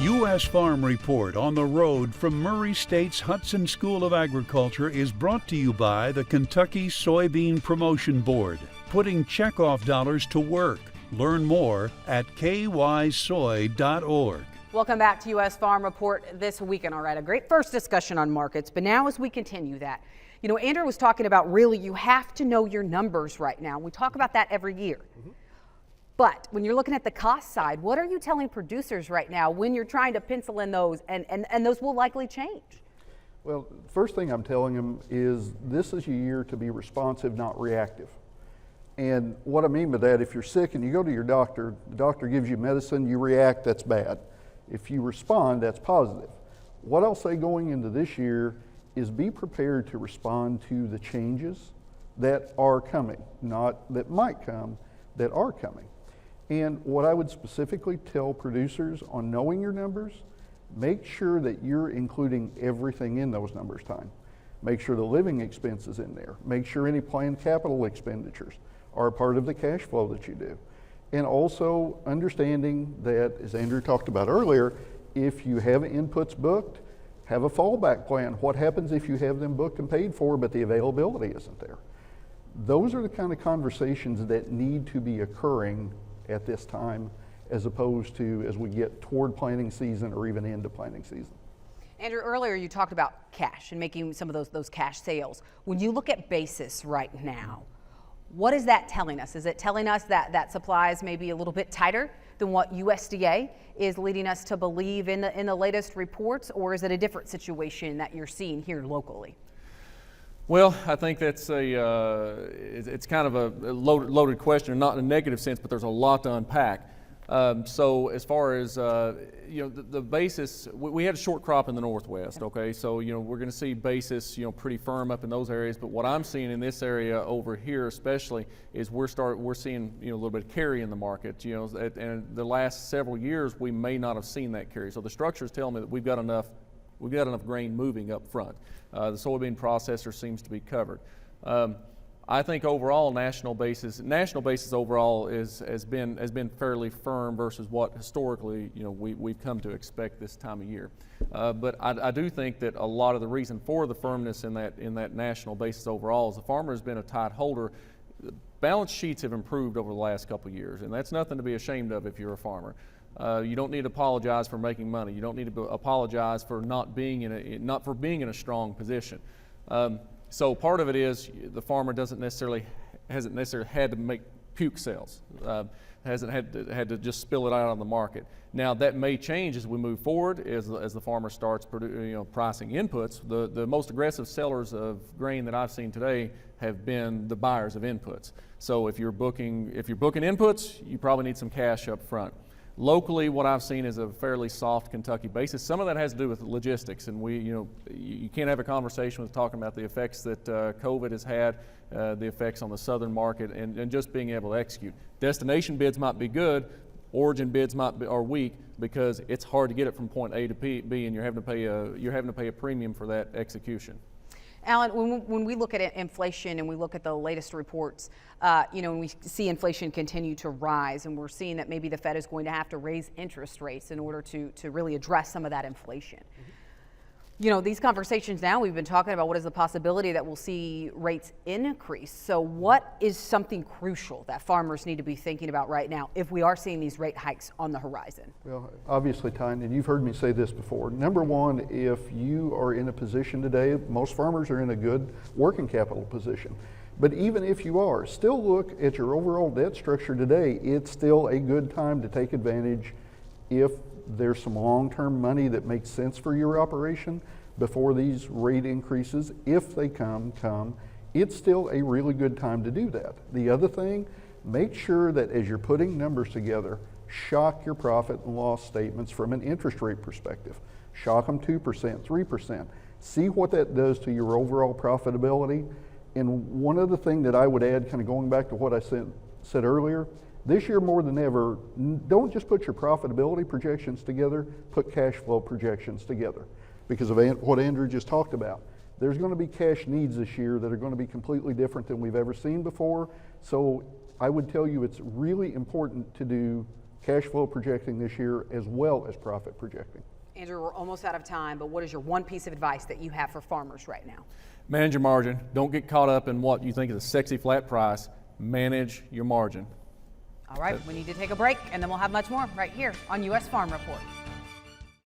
U.S. Farm Report on the road from Murray State's Hudson School of Agriculture is brought to you by the Kentucky Soybean Promotion Board, putting checkoff dollars to work. Learn more at kysoy.org. Welcome back to U.S. Farm Report this weekend. All right, a great first discussion on markets, but now as we continue that, you know, Andrew was talking about really you have to know your numbers right now. We talk about that every year. But when you're looking at the cost side, what are you telling producers right now when you're trying to pencil in those and those will likely change? Well, first thing I'm telling them is this is a year to be responsive, not reactive. And what I mean by that, if you're sick and you go to your doctor, the doctor gives you medicine, you react, that's bad. If you respond, that's positive. What I'll say going into this year is be prepared to respond to the changes that are coming, not that might come, that are coming. And what I would specifically tell producers on knowing your numbers, make sure that you're including everything in those numbers time. Make sure the living expense is in there. Make sure any planned capital expenditures are a part of the cash flow that you do. And also understanding that, as Andrew talked about earlier, if you have inputs booked, have a fallback plan. What happens if you have them booked and paid for, but the availability isn't there? Those are the kind of conversations that need to be occurring at this time, as opposed to as we get toward planting season or even into planting season. Andrew, earlier you talked about cash and making some of those cash sales. When you look at basis right now, what is that telling us? Is it telling us that supplies may be a little bit tighter than what USDA is leading us to believe in the latest reports, or is it a different situation that you're seeing here locally? Well, I think that's it's kind of a loaded question, not in a negative sense, but there's a lot to unpack. So as far as, the basis, we had a short crop in the Northwest, okay? So, we're going to see basis, pretty firm up in those areas. But what I'm seeing in this area over here especially is we're seeing, a little bit of carry in the market, and the last several years we may not have seen that carry. So the structures tell me that we've got enough grain moving up front. The soybean processor seems to be covered. I think overall national basis overall has been fairly firm versus what historically we've come to expect this time of year. But I do think that a lot of the reason for the firmness in that national basis overall is the farmer has been a tight holder. Balance sheets have improved over the last couple of years, and that's nothing to be ashamed of if you're a farmer. You don't need to apologize for making money. You don't need to apologize for not being in a strong position. So part of it is the farmer hasn't necessarily had to make puke sales. Hasn't had to just spill it out on the market. Now that may change as we move forward, as the farmer starts pricing inputs. The most aggressive sellers of grain that I've seen today have been the buyers of inputs. So if you're booking inputs, you probably need some cash up front. Locally, what I've seen is a fairly soft Kentucky basis. Some of that has to do with logistics, and you can't have a conversation with talking about the effects that COVID has had, the effects on the southern market, and just being able to execute. Destination bids might be good, origin bids are weak because it's hard to get it from point A to B, and you're having to pay a premium for that execution. Alan, when we look at inflation and we look at the latest reports, and we see inflation continue to rise, and we're seeing that maybe the Fed is going to have to raise interest rates in order to really address some of that inflation. These conversations now, we've been talking about what is the possibility that we'll see rates increase. So what is something crucial that farmers need to be thinking about right now if we are seeing these rate hikes on the horizon? Well, obviously, Tyne, and you've heard me say this before. Number one, if you are in a position today, most farmers are in a good working capital position. But even if you are, still look at your overall debt structure today. It's still a good time to take advantage if there's some long-term money that makes sense for your operation before these rate increases. If they come, it's still a really good time to do that. The other thing, make sure that as you're putting numbers together, shock your profit and loss statements from an interest rate perspective. Shock them 2%, 3%. See what that does to your overall profitability. And one other thing that I would add, kind of going back to what I said earlier, this year more than ever, don't just put your profitability projections together, put cash flow projections together. Because of what Andrew just talked about. There's going to be cash needs this year that are going to be completely different than we've ever seen before. So I would tell you it's really important to do cash flow projecting this year as well as profit projecting. Andrew, we're almost out of time, but what is your one piece of advice that you have for farmers right now? Manage your margin. Don't get caught up in what you think is a sexy flat price. Manage your margin. All right, we need to take a break, and then we'll have much more right here on U.S. Farm Report.